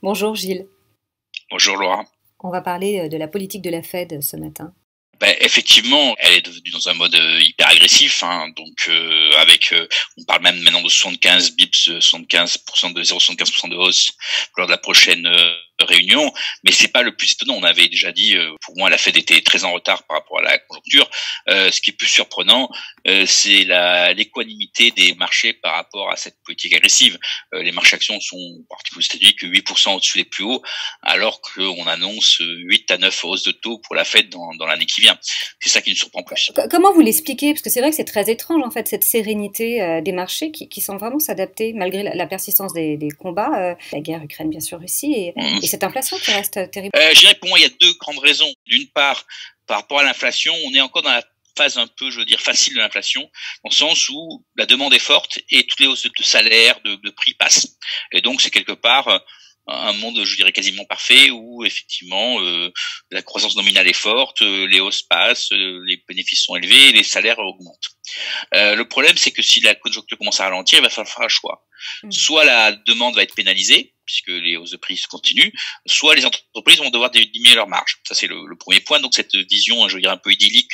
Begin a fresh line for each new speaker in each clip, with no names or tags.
Bonjour Gilles.
Bonjour Laura.
On va parler de la politique de la Fed ce matin.
Ben, effectivement, elle est devenue dans un mode hyper agressif, hein, donc on parle même maintenant de 75 bips, 75% de 0,75% de hausse lors de la prochaine réunion. Mais c'est pas le plus étonnant. On avait déjà dit, pour moi, la Fed était très en retard par rapport à la conjoncture. Ce qui est plus surprenant, c'est l'équanimité des marchés par rapport à cette politique agressive. Les marchés actions sont, particulièrement aux États-Unis, que 8% au-dessus des plus hauts, alors qu'on annonce 8 à 9 hausses de taux pour la Fed dans l'année qui vient. C'est ça qui nous surprend plus.
Comment vous l'expliquez? Parce que c'est vrai que c'est très étrange, en fait, cette sérénité des marchés qui semble vraiment s'adapter malgré la persistance des combats, la guerre Ukraine, bien sûr, Russie, et cette inflation qui reste terrible.
Je dirais, pour moi, il y a deux grandes raisons. D'une part, par rapport à l'inflation, on est encore dans la phase un peu, je veux dire, facile de l'inflation, dans le sens où la demande est forte et toutes les hausses de salaire, de prix passent. Et donc, c'est quelque part un monde, je dirais, quasiment parfait où effectivement la croissance nominale est forte, les hausses passent, les bénéfices sont élevés et les salaires augmentent. Le problème, c'est que si la conjoncture commence à ralentir, il va falloir faire un choix. Soit la demande va être pénalisée, puisque les hausses de prix continuent, soit les entreprises vont devoir diminuer leurs marges. Ça, c'est le premier point. Donc, cette vision, je veux dire, un peu idyllique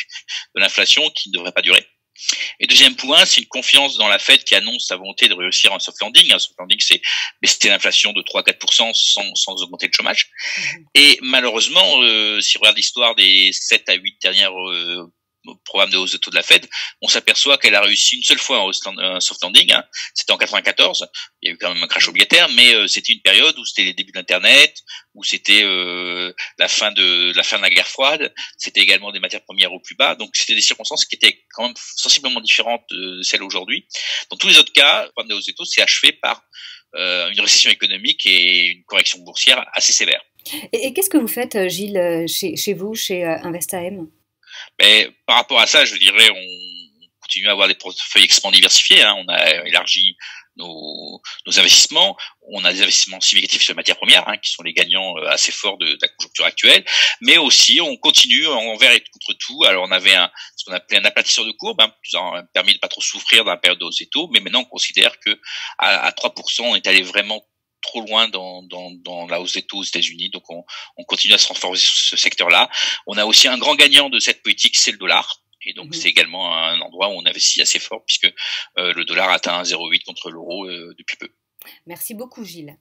de l'inflation qui ne devrait pas durer. Et deuxième point, c'est une confiance dans la Fed qui annonce sa volonté de réussir un soft landing. Un soft landing, c'est baisser l'inflation de 3-4% sans augmenter le chômage. Et malheureusement, si on regarde l'histoire des 7 à 8 dernières programme de hausse de taux de la Fed, on s'aperçoit qu'elle a réussi une seule fois un soft landing. Hein. C'était en 94. Il y a eu quand même un crash obligataire, mais c'était une période où c'était les débuts d'Internet, où c'était la fin de la guerre froide. C'était également des matières premières au plus bas. Donc c'était des circonstances qui étaient quand même sensiblement différentes de celles aujourd'hui. Dans tous les autres cas, le programme de hausse des taux s'est achevé par une récession économique et une correction boursière assez sévère.
Et qu'est-ce que vous faites, Gilles, chez vous, chez InvestAM?
Mais par rapport à ça, je dirais, on continue à avoir des portefeuilles extrêmement diversifiés. Hein. On a élargi nos investissements. On a des investissements significatifs sur les matières premières, hein, qui sont les gagnants assez forts de la conjoncture actuelle. Mais aussi, on continue envers et contre tout. Alors, on avait ce qu'on appelait un aplatisseur de courbe, hein, qui nous a permis de pas trop souffrir dans la période de hausse des taux. Mais maintenant, on considère que à 3%, on est allé vraiment trop loin dans la hausse des taux aux États-Unis. Donc, on continue à se renforcer sur ce secteur-là. On a aussi un grand gagnant de cette politique, c'est le dollar. Et donc, c'est également un endroit où on investit assez fort puisque le dollar atteint 0,8 contre l'euro depuis peu.
Merci beaucoup, Gilles.